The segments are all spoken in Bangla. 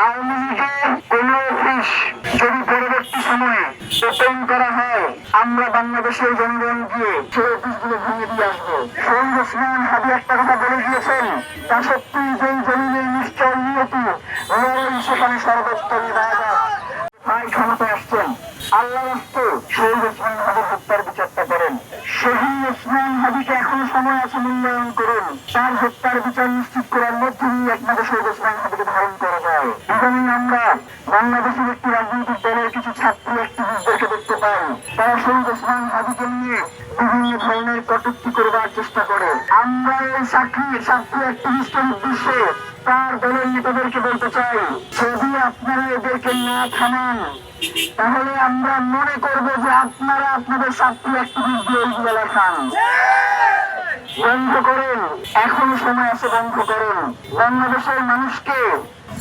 আওয়ামী লীগের কোন অফিস যদি পরবর্তী সময়ে ওপেন করা হয়, আমরা বাংলাদেশের জনগণকে সেই অফিসগুলো ভেঙে দিয়ে আসবো। শহীদ ওসমান হাদি একটা কথা বলে গিয়েছেন, তা সত্যি যে জমিনের নিশ্চয় নিয়তি লড়াই সেখানে সর্বোত্তম ভাই ক্ষমতায় আসছেন, আল্লাহ রাস্তে শহীদ ওসমান হাদির হত্যার বিচারটা করেন। শহীদ ওসমান হাদিকে এখনো সময় আছে, মূল্যায়ন করুন। তার হত্যার বিচার নিশ্চিত করার মধ্যে দিয়ে একমাত্র শহীদ ওসমান হাদিকে ধারণ করা যায়। ইদানিং আমরা বাংলাদেশের একটি রাজনৈতিক দলের কিছু ছাত্র অ্যাক্টিভিস্টদেরকে দেখতে পাই, তারা শহীদ ওসমান হাদিকে নিয়ে বিভিন্ন ধরনের কটূক্তি করবার চেষ্টা করে। আমরা এই ছাত্র অ্যাক্টিভিস্টের উদ্দেশ্যে তার দলের নেতাদেরকে বলতে চাই, যদি আপনারা এদেরকে না থামান তাহলে আমরা মনে করবো যে আপনারা আপনাদের ছাত্র অ্যাক্টিভিস্ট দিয়ে এইগুলো খান। বন্ধ করেন, এখনো সময় আছে, বন্ধ করেন। বাংলাদেশের মানুষকে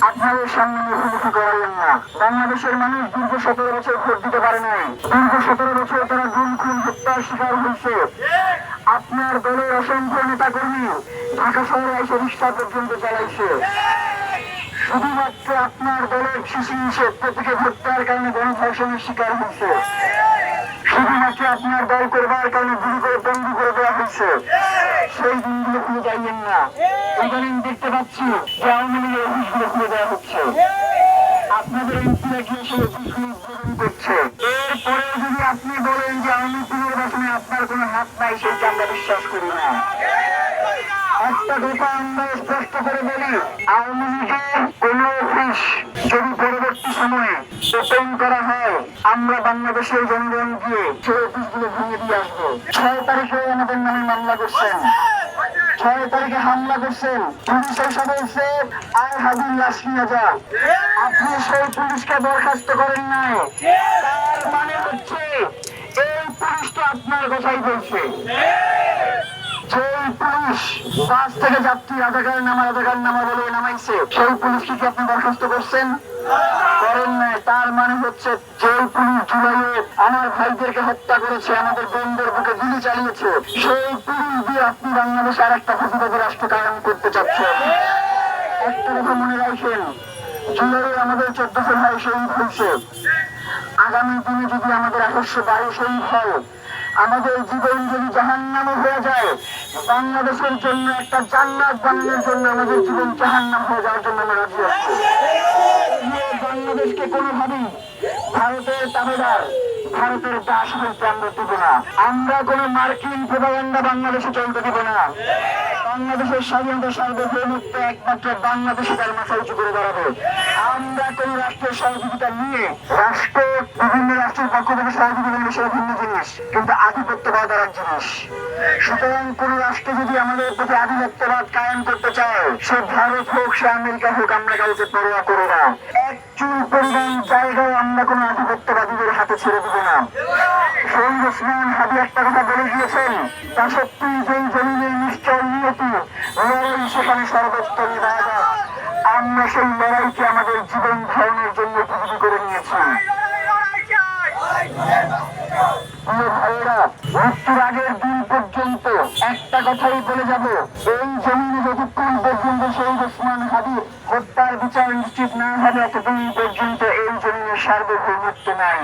আপনাদের সামনে মুখোমুখি করালেন না। বাংলাদেশের মানুষ দীর্ঘ 17 বছর ভোট দিতে পারে নাই। দীর্ঘ 17 বছর তারা গুম খুন হত্যার শিকার হয়েছে। আপনার দলের অসংখ্য নেতা কর্মী ঢাকা শহরে এসে রিক্সা পর্যন্ত চালাইছে। শুধুমাত্র আপনার দলের শিশু হিসেবে প্রতীকে হত্যার কারণে গণধর্ষণের শিকার হয়েছে। শুধুমাত্র আপনার দল করবার কারণে গুলি করে বন্দী করে দেওয়া হয়েছে। সেই দিনগুলো খুলে যাইবেন না। ইদানিং দেখতে পাচ্ছি যে আওয়ামী লীগের অফিসগুলো খুলে দেওয়া হচ্ছে। আপনাদের এমপিরা গিয়ে সেই অফিসগুলো উদ্বোধন করছে। এরপরে যদি আপনি বলেন যে আওয়ামী পুনর্বাসনে আপনার কোনো হাত নাই, সেটা আমরা বিশ্বাস করি না। একটা কথা আমরা স্পষ্ট করে বলি, আওয়ামী লীগের কোন অফিস যদি পরবর্তী সময়ে ওপেন করা হয়, আমরা বাংলাদেশের জনগণকে সেই অফিসগুলো ভেঙে দিয়ে আসবো। 6 তারিখে আমাদের নামে মামলা করছেন, 6 তারিখে হামলা করছেন, পুলিশ এসে বলছে আয় হাদির লাশ নিয়ে যা। আপনি সেই পুলিশকে বরখাস্ত করেন নাই, তার মানে হচ্ছে এই পুলিশ তো আপনার কথাই বলছে। সেই পুলিশ বাস থেকে যাত্রী রাজাকার নামা বলে নামাইছে, সেই পুলিশকে কি আপনি বরখাস্ত করছেন? করেন নাই। তার মানে হচ্ছে যে পুলিশ জুলাইয়ে আমার ভাইদেরকে হত্যা করেছে, আমাদের বোনদের বুকে গুলি চালিয়েছে, সেই পুলিশ দিয়ে আপনি বাংলাদেশে আর একটা ফেসিবাদী রাষ্ট্র কায়েম করতে চাচ্ছেন। একটা কথা মনে রাখেন, জুলাইয়ে আমাদের 1400 ভাই শহীদ হয়েছে। আগামী দিনে যদি আমাদের 1822 শহীদ হয়, আমাদের জীবন যদি জাহান্নামে হয়ে যায়, বাংলাদেশের জন্য একটা জান্নাত বানানোর জন্য আমাদের জীবন জাহান্নাম হয়ে যাওয়ার জন্য আমরা রাজি আছি। বাংলাদেশকে কোনোভাবেই ভারতের দাবিদার, ভারতের দাস হইতে আমরা দেব না। আমরা কোন মার্কিন প্রোপাগান্ডা বাংলাদেশে চলতে দেব না। বাংলাদেশের স্বাধীনতা সার্বভৌমত্ব একমাত্র বাংলাদেশে তার মাথা উঁচু করে দাঁড়াবে। আমরা কোন রাষ্ট্রের সহযোগিতা নিয়ে রাষ্ট্র বিভিন্ন রাষ্ট্রের পক্ষ থেকে সহযোগিতা নিয়ে সেটা ভিন্ন জিনিস, কিন্তু আধিপত্যবাদ আর এক জিনিস। সুতরাং কোন রাষ্ট্র যদি আমাদের প্রতি আধিপত্যবাদ কায়েম করতে চায়, সে ভারত হোক, সে আমেরিকা হোক, আমরা কাউকে পরোয়া করি না। এক চুল পরিমাণ জায়গায় আমরা কোন আধিপত্যবাদীদের হাতে ছেড়ে দিব না। শহীদ ওসমান হাদি একটা কথা বলে গিয়েছেন, তা সত্যি যে জমিনের নিশ্চয় নিয়তি লড়াই সেখানে সর্বোত্তম ইবাদত। আমরা সেই লড়াইকে আমাদের জীবন ধারণের জন্য উপযোগী করে নিয়েছি। ভাইয়েরা, মৃত্যুর আগের দিন পর্যন্ত একটা কথাই বলে যাব, এই জমিনে যতক্ষণ পর্যন্ত শহীদ ওসমান হাদির হত্যার বিচার নিশ্চিত না হবে, এতদিন পর্যন্ত এই জমিনের সার্বভৌমত্ব নাই।